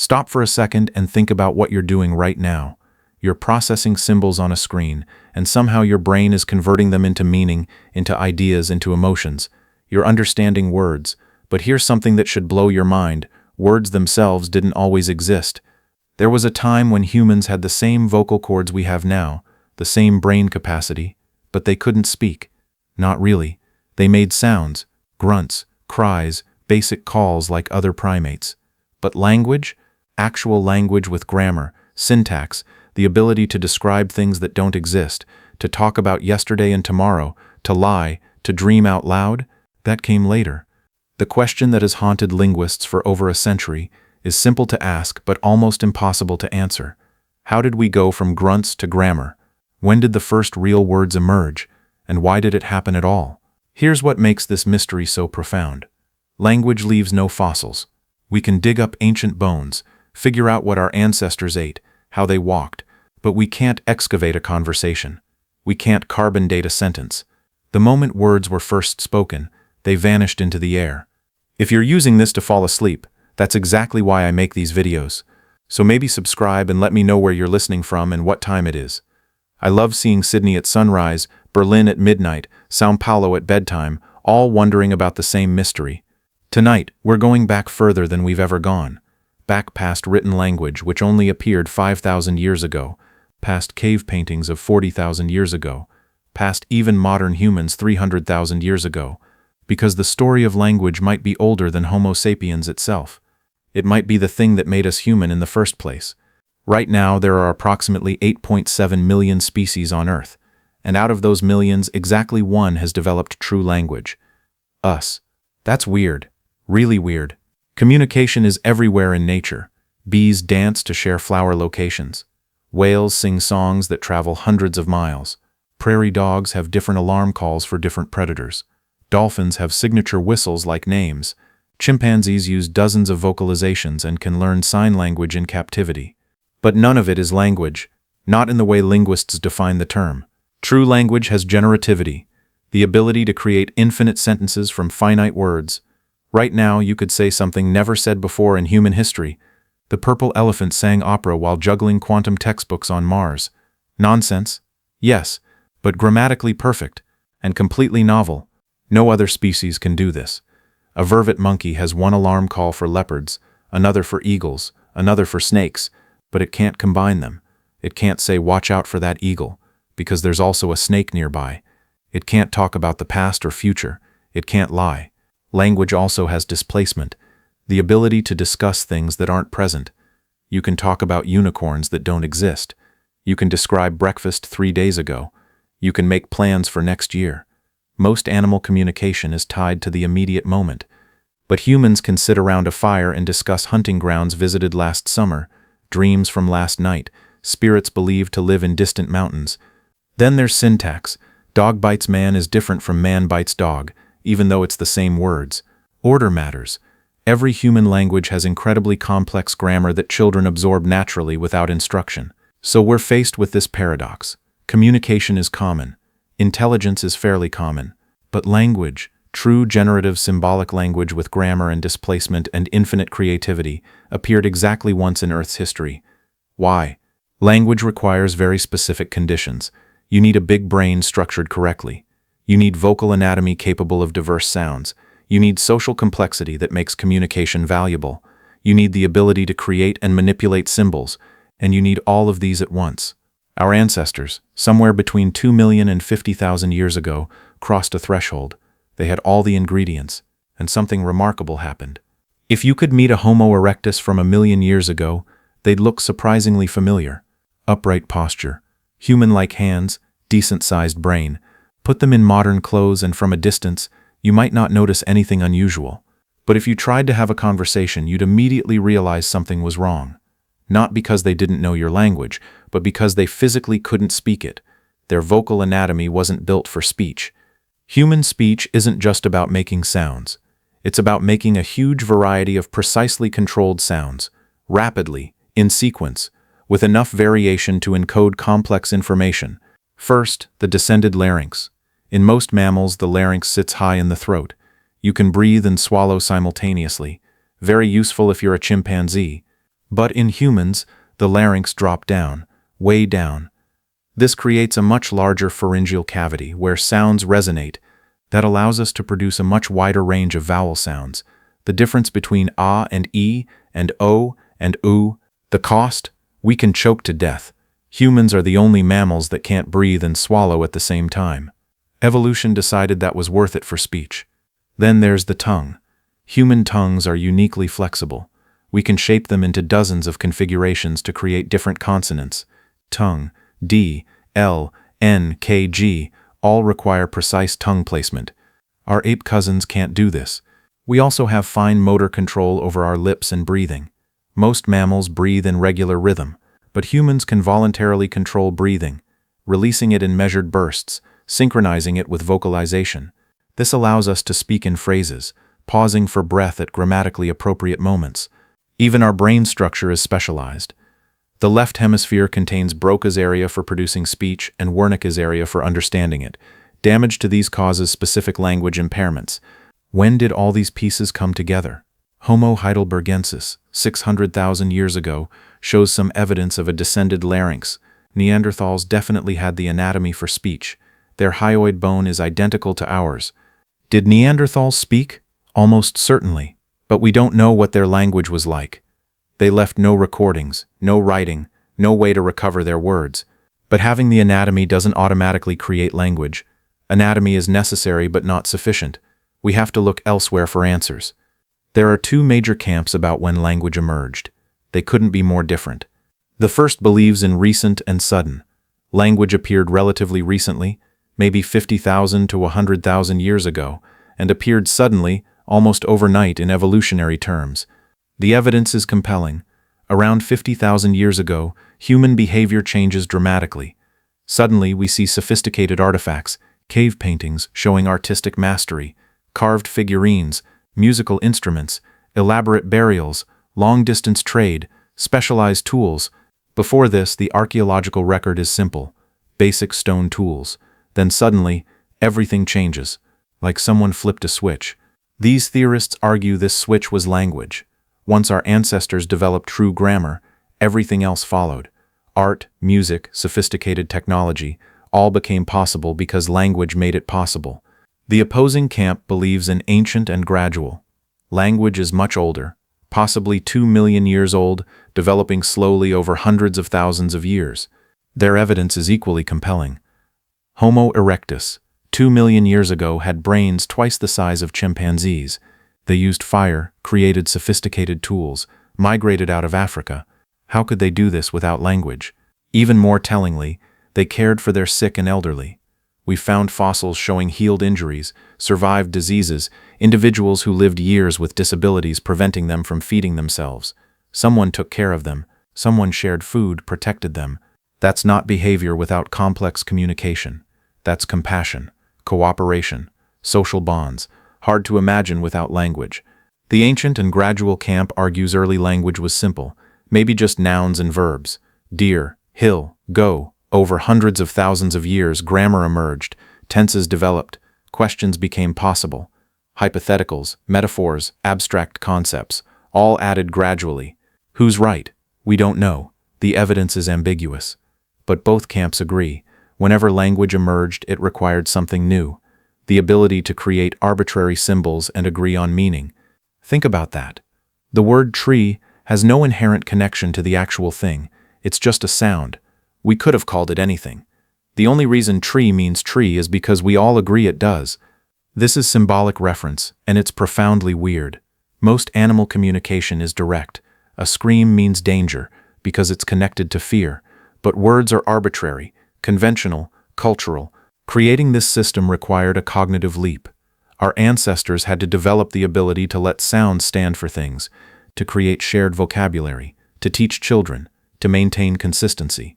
Stop for a second and think about what you're doing right now. You're processing symbols on a screen, and somehow your brain is converting them into meaning, into ideas, into emotions. You're understanding words, but here's something that should blow your mind. Words themselves didn't always exist. There was a time when humans had the same vocal cords we have now, the same brain capacity, but they couldn't speak. Not really. They made sounds, grunts, cries, basic calls like other primates. But language? Actual language with grammar, syntax, the ability to describe things that don't exist, to talk about yesterday and tomorrow, to lie, to dream out loud, that came later. The question that has haunted linguists for over a century is simple to ask but almost impossible to answer. How did we go from grunts to grammar? When did the first real words emerge? And why did it happen at all? Here's what makes this mystery so profound. Language leaves no fossils. We can dig up ancient bones, figure out what our ancestors ate, how they walked, but we can't excavate a conversation. We can't carbon date a sentence. The moment words were first spoken, they vanished into the air. If you're using this to fall asleep, that's exactly why I make these videos. So maybe subscribe and let me know where you're listening from and what time it is. I love seeing Sydney at sunrise, Berlin at midnight, São Paulo at bedtime, all wondering about the same mystery. Tonight, we're going back further than we've ever gone. Back past written language, which only appeared 5,000 years ago, past cave paintings of 40,000 years ago, past even modern humans 300,000 years ago, because the story of language might be older than Homo sapiens itself. It might be the thing that made us human in the first place. Right now, there are approximately 8.7 million species on Earth, and out of those millions, exactly one has developed true language. Us. That's weird. Really weird. Communication is everywhere in nature. Bees dance to share flower locations. Whales sing songs that travel hundreds of miles. Prairie dogs have different alarm calls for different predators. Dolphins have signature whistles like names. Chimpanzees use dozens of vocalizations and can learn sign language in captivity. But none of it is language, not in the way linguists define the term. True language has generativity, the ability to create infinite sentences from finite words. Right now, you could say something never said before in human history. The purple elephant sang opera while juggling quantum textbooks on Mars. Nonsense? Yes, but grammatically perfect, and completely novel. No other species can do this. A vervet monkey has one alarm call for leopards, another for eagles, another for snakes, but it can't combine them. It can't say, "Watch out for that eagle," because there's also a snake nearby. It can't talk about the past or future. It can't lie. Language also has displacement, the ability to discuss things that aren't present. You can talk about unicorns that don't exist. You can describe breakfast 3 days ago. You can make plans for next year. Most animal communication is tied to the immediate moment. But humans can sit around a fire and discuss hunting grounds visited last summer, dreams from last night, spirits believed to live in distant mountains. Then there's syntax. Dog bites man is different from man bites dog, even though it's the same words. Order matters. Every human language has incredibly complex grammar that children absorb naturally without instruction. So we're faced with this paradox. Communication is common. Intelligence is fairly common. But language, true generative symbolic language with grammar and displacement and infinite creativity, appeared exactly once in Earth's history. Why? Language requires very specific conditions. You need a big brain structured correctly. You need vocal anatomy capable of diverse sounds. You need social complexity that makes communication valuable. You need the ability to create and manipulate symbols, and you need all of these at once. Our ancestors, somewhere between 2 million and 50,000 years ago, crossed a threshold. They had all the ingredients, and something remarkable happened. If you could meet a Homo erectus from 1,000,000 years ago, they'd look surprisingly familiar. Upright posture, human-like hands, decent-sized brain. Put them in modern clothes and from a distance, you might not notice anything unusual. But if you tried to have a conversation, you'd immediately realize something was wrong. Not because they didn't know your language, but because they physically couldn't speak it. Their vocal anatomy wasn't built for speech. Human speech isn't just about making sounds. It's about making a huge variety of precisely controlled sounds, rapidly, in sequence, with enough variation to encode complex information. First, the descended larynx. In most mammals, the larynx sits high in the throat. You can breathe and swallow simultaneously. Very useful if you're a chimpanzee. But in humans, the larynx drops down, way down. This creates a much larger pharyngeal cavity where sounds resonate that allows us to produce a much wider range of vowel sounds. The difference between ah and e and o and oo, the cost, we can choke to death. Humans are the only mammals that can't breathe and swallow at the same time. Evolution decided that was worth it for speech. Then there's the tongue. Human tongues are uniquely flexible. We can shape them into dozens of configurations to create different consonants. Tongue, D, L, N, K, G, all require precise tongue placement. Our ape cousins can't do this. We also have fine motor control over our lips and breathing. Most mammals breathe in regular rhythm, but humans can voluntarily control breathing, releasing it in measured bursts, synchronizing it with vocalization. This allows us to speak in phrases, pausing for breath at grammatically appropriate moments. Even our brain structure is specialized. The left hemisphere contains Broca's area for producing speech and Wernicke's area for understanding it. Damage to these causes specific language impairments. When did all these pieces come together? Homo heidelbergensis, 600,000 years ago, shows some evidence of a descended larynx. Neanderthals definitely had the anatomy for speech. Their hyoid bone is identical to ours. Did Neanderthals speak? Almost certainly, but we don't know what their language was like. They left no recordings, no writing, no way to recover their words. But having the anatomy doesn't automatically create language. Anatomy is necessary but not sufficient. We have to look elsewhere for answers. There are two major camps about when language emerged. They couldn't be more different. The first believes in recent and sudden. Language appeared relatively recently, maybe 50,000 to 100,000 years ago, and appeared suddenly, almost overnight in evolutionary terms. The evidence is compelling. Around 50,000 years ago, human behavior changes dramatically. Suddenly, we see sophisticated artifacts, cave paintings showing artistic mastery, carved figurines, musical instruments, elaborate burials, long-distance trade, specialized tools. Before this, the archaeological record is simple, basic stone tools. Then suddenly, everything changes, like someone flipped a switch. These theorists argue this switch was language. Once our ancestors developed true grammar, everything else followed. Art, music, sophisticated technology, all became possible because language made it possible. The opposing camp believes in ancient and gradual. Language is much older, possibly 2 million years old, developing slowly over hundreds of thousands of years. Their evidence is equally compelling. Homo erectus, 2 million years ago, had brains twice the size of chimpanzees. They used fire, created sophisticated tools, migrated out of Africa. How could they do this without language? Even more tellingly, they cared for their sick and elderly. We found fossils showing healed injuries, survived diseases, individuals who lived years with disabilities preventing them from feeding themselves. Someone took care of them. Someone shared food, protected them. That's not behavior without complex communication. That's compassion, cooperation, social bonds, hard to imagine without language. The ancient and gradual camp argues early language was simple, maybe just nouns and verbs. Deer, hill, go. Over hundreds of thousands of years, grammar emerged, tenses developed, questions became possible. Hypotheticals, metaphors, abstract concepts, all added gradually. Who's right? We don't know. The evidence is ambiguous. But both camps agree. Whenever language emerged, it required something new. The ability to create arbitrary symbols and agree on meaning. Think about that. The word tree has no inherent connection to the actual thing. It's just a sound. We could have called it anything. The only reason tree means tree is because we all agree it does. This is symbolic reference, and it's profoundly weird. Most animal communication is direct. A scream means danger, because it's connected to fear. But words are arbitrary, conventional, cultural. Creating this system required a cognitive leap. Our ancestors had to develop the ability to let sounds stand for things, to create shared vocabulary, to teach children, to maintain consistency.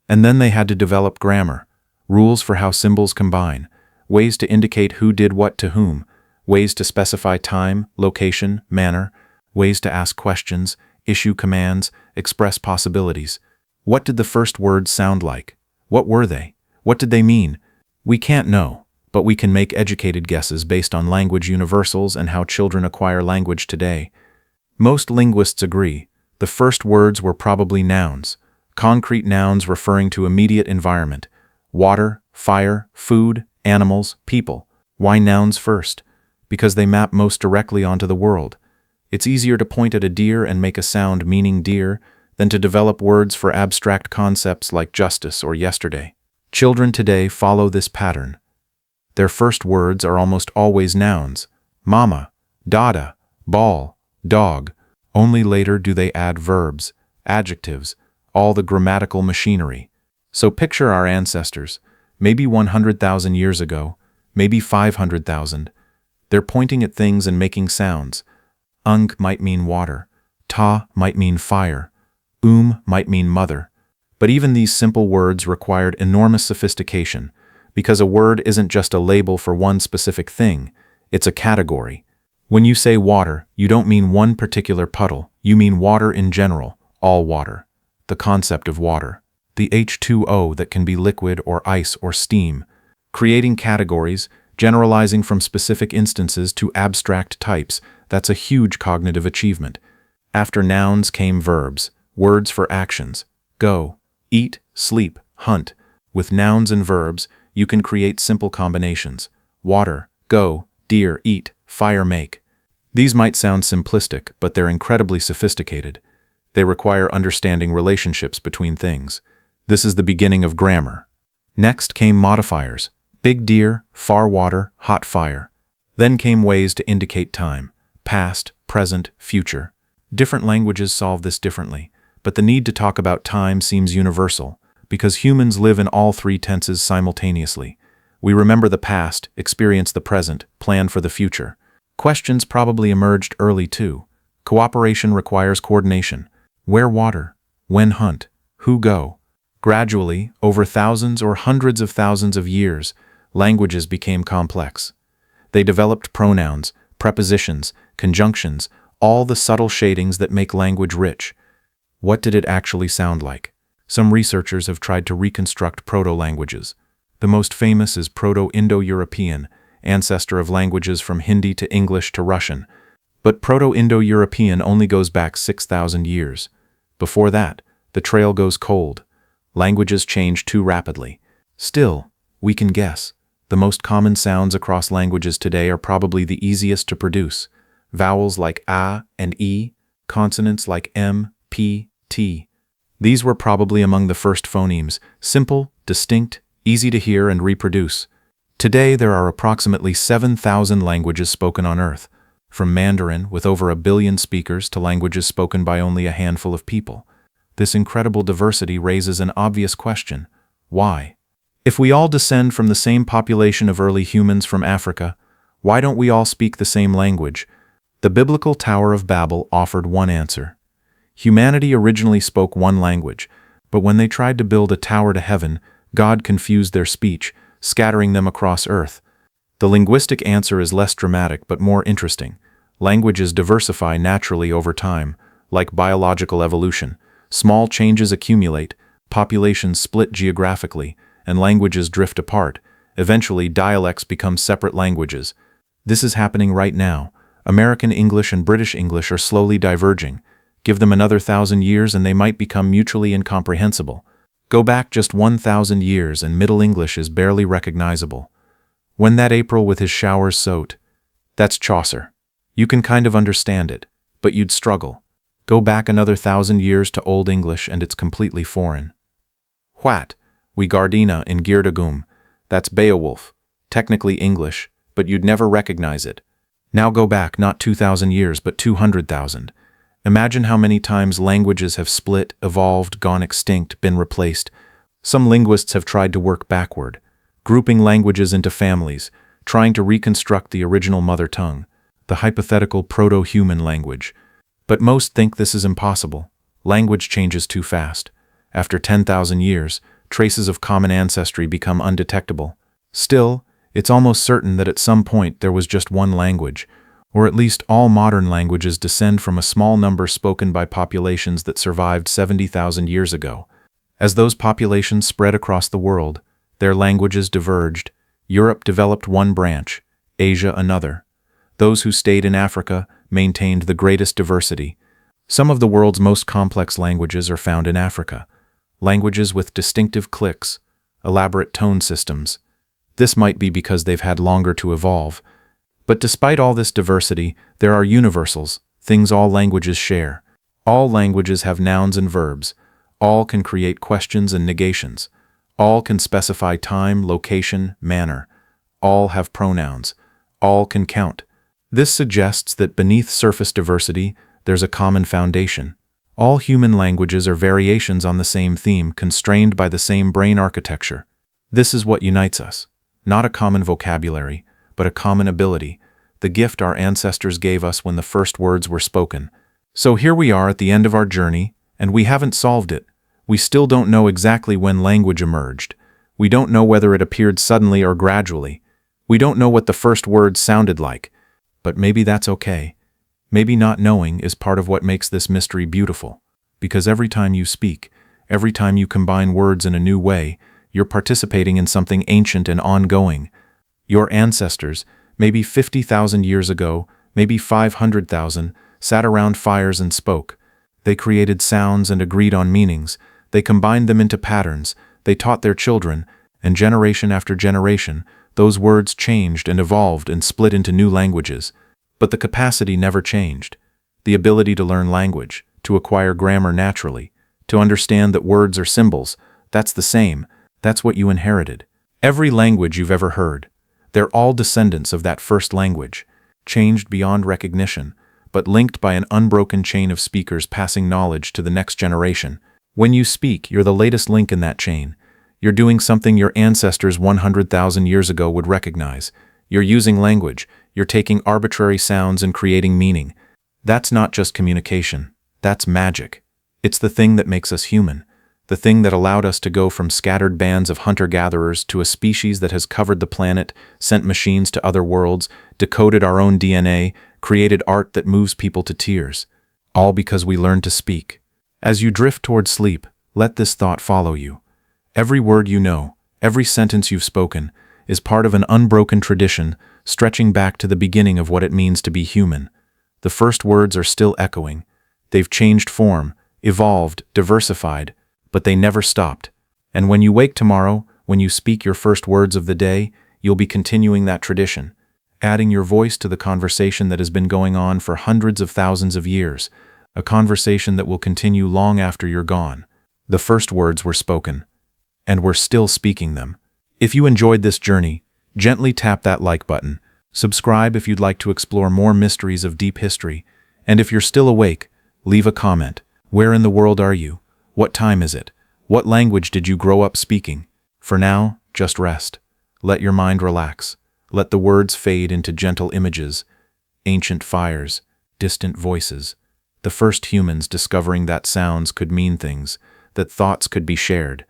And then they had to develop grammar, rules for how symbols combine, ways to indicate who did what to whom, ways to specify time, location, manner, ways to ask questions, issue commands, express possibilities. What did the first words sound like? What were they? What did they mean? We can't know, but we can make educated guesses based on language universals and how children acquire language today. Most linguists agree, The first words were probably nouns, concrete nouns referring to immediate environment: water, fire, food, animals, people. Why nouns first? Because they map most directly onto the world. It's easier to point at a deer and make a sound meaning deer than to develop words for abstract concepts like justice or yesterday. Children today follow this pattern. Their first words are almost always nouns: mama, dada, ball, dog. Only later do they add verbs, adjectives, all the grammatical machinery. So picture our ancestors, maybe 100,000 years ago, maybe 500,000. They're pointing at things and making sounds. Ung might mean water, ta might mean fire, might mean mother. But even these simple words required enormous sophistication, because a word isn't just a label for one specific thing, it's a category. When you say water, you don't mean one particular puddle, you mean water in general, all water. The concept of water, the H2O that can be liquid or ice or steam. Creating categories, generalizing from specific instances to abstract types, that's a huge cognitive achievement. After nouns came verbs, words for actions: go, eat, sleep, hunt. With nouns and verbs, you can create simple combinations: water, go, deer, eat, fire, make. These might sound simplistic, but they're incredibly sophisticated. They require understanding relationships between things. This is the beginning of grammar. Next came modifiers: big deer, far water, hot fire. Then came ways to indicate time: past, present, future. Different languages solve this differently, but the need to talk about time seems universal, because humans live in all three tenses simultaneously. We remember the past, experience the present, plan for the future. Questions probably emerged early too. Cooperation requires coordination. Where water? When hunt? Who go? Gradually, over thousands or hundreds of thousands of years, languages became complex. They developed pronouns, prepositions, conjunctions, all the subtle shadings that make language rich. What did it actually sound like? Some researchers have tried to reconstruct proto-languages. The most famous is Proto-Indo-European, ancestor of languages from Hindi to English to Russian. But Proto-Indo-European only goes back 6,000 years. Before that, the trail goes cold. Languages change too rapidly. Still, we can guess. The most common sounds across languages today are probably the easiest to produce. Vowels like a and e, consonants like m, p, t. These were probably among the first phonemes, simple, distinct, easy to hear and reproduce. Today there are approximately 7,000 languages spoken on Earth, from Mandarin with over 1 billion speakers to languages spoken by only a handful of people. This incredible diversity raises an obvious question: why? If we all descend from the same population of early humans from Africa, why don't we all speak the same language? The biblical Tower of Babel offered one answer. Humanity originally spoke one language, but when they tried to build a tower to heaven, God confused their speech, scattering them across earth. The linguistic answer is less dramatic but more interesting. Languages diversify naturally over time, like biological evolution. Small changes accumulate, populations split geographically, and languages drift apart. Eventually, dialects become separate languages. This is happening right now. American English and British English are slowly diverging. Give them another 1,000 years and they might become mutually incomprehensible. Go back just 1,000 years and Middle English is barely recognizable. When that April with his showers sote. That's Chaucer. You can kind of understand it, but you'd struggle. Go back another 1,000 years to Old English and it's completely foreign. What? We Gardena in Girdagum. That's Beowulf. Technically English, but you'd never recognize it. Now go back not 2,000 years but 200,000. Imagine how many times languages have split, evolved, gone extinct, been replaced. Some linguists have tried to work backward, grouping languages into families, trying to reconstruct the original mother tongue, the hypothetical proto-human language. But most think this is impossible. Language changes too fast. After 10,000 years, traces of common ancestry become undetectable. Still, it's almost certain that at some point there was just one language, or at least all modern languages descend from a small number spoken by populations that survived 70,000 years ago. As those populations spread across the world, their languages diverged. Europe developed one branch, Asia another. Those who stayed in Africa maintained the greatest diversity. Some of the world's most complex languages are found in Africa. Languages with distinctive clicks, elaborate tone systems. This might be because they've had longer to evolve. But despite all this diversity, there are universals, things all languages share. All languages have nouns and verbs. All can create questions and negations. All can specify time, location, manner. All have pronouns. All can count. This suggests that beneath surface diversity, there's a common foundation. All human languages are variations on the same theme, constrained by the same brain architecture. This is what unites us. Not a common vocabulary, but a common ability, the gift our ancestors gave us when the first words were spoken. So here we are at the end of our journey, and we haven't solved it. We still don't know exactly when language emerged. We don't know whether it appeared suddenly or gradually. We don't know what the first words sounded like. But maybe that's okay. Maybe not knowing is part of what makes this mystery beautiful. Because every time you speak, every time you combine words in a new way, you're participating in something ancient and ongoing. Your ancestors, maybe 50,000 years ago, maybe 500,000, sat around fires and spoke. They created sounds and agreed on meanings. They combined them into patterns. They taught their children, and generation after generation, those words changed and evolved and split into new languages. But the capacity never changed. The ability to learn language, to acquire grammar naturally, to understand that words are symbols, that's the same. That's what you inherited. Every language you've ever heard, they're all descendants of that first language, changed beyond recognition, but linked by an unbroken chain of speakers passing knowledge to the next generation. When you speak, you're the latest link in that chain. You're doing something your ancestors 100,000 years ago would recognize. You're using language. You're taking arbitrary sounds and creating meaning. That's not just communication. That's magic. It's the thing that makes us human. The thing that allowed us to go from scattered bands of hunter-gatherers to a species that has covered the planet, sent machines to other worlds, decoded our own DNA, created art that moves people to tears. All because we learned to speak. As you drift toward sleep, let this thought follow you. Every word you know, every sentence you've spoken, is part of an unbroken tradition stretching back to the beginning of what it means to be human. The first words are still echoing. They've changed form, evolved, diversified, but they never stopped. And when you wake tomorrow, when you speak your first words of the day, you'll be continuing that tradition, adding your voice to the conversation that has been going on for hundreds of thousands of years, a conversation that will continue long after you're gone. The first words were spoken, and we're still speaking them. If you enjoyed this journey, gently tap that like button, subscribe if you'd like to explore more mysteries of deep history, and if you're still awake, leave a comment. Where in the world are you? What time is it? What language did you grow up speaking? For now, just rest. Let your mind relax. Let the words fade into gentle images, ancient fires, distant voices. The first humans discovering that sounds could mean things, that thoughts could be shared.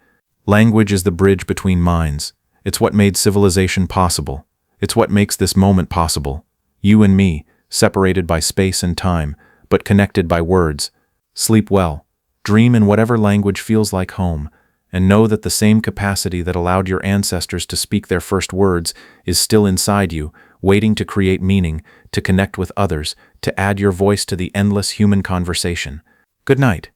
Language is the bridge between minds. It's what made civilization possible. It's what makes this moment possible. You and me, separated by space and time, but connected by words. Sleep well. Dream in whatever language feels like home, and know that the same capacity that allowed your ancestors to speak their first words is still inside you, waiting to create meaning, to connect with others, to add your voice to the endless human conversation. Good night.